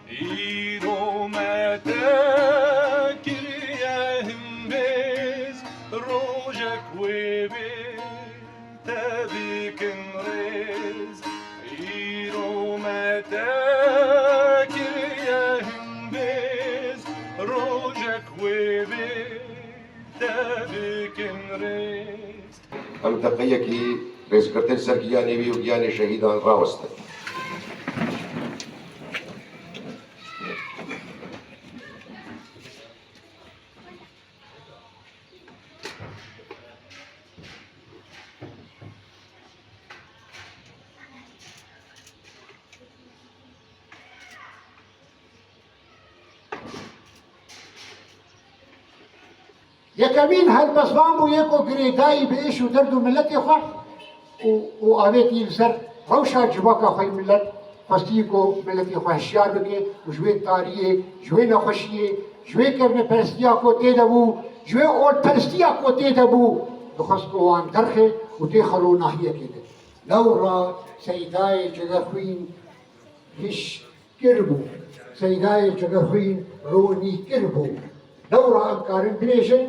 ایرو مته کریهم بیز روزک ویبی تبیکن ریز ایرو مته کریهم بیز روزک ویبی تبیکن ریز. ام تقیه کی ریز کرتے سر کیا نیوی و گیان شهیدان راوسته. یکمین هل بسوان بو یکو گریدایی به ایش و درد و ملت خواه و آویتی لسر روشا جواکا خواه ملت خواستی کو ملت خواه هشیار بکه و جوی تاریه جوی نخوشیه جوی کرن پرستیا کو تیده بو جوی اول پرستیا کو تیده بو بخواست کو وان درخه و تی خلو ناحیه کده لورا سیدای چگر خوین هش کربو سیدای چگر خوین رونی کربو لورا امکارن بنیشن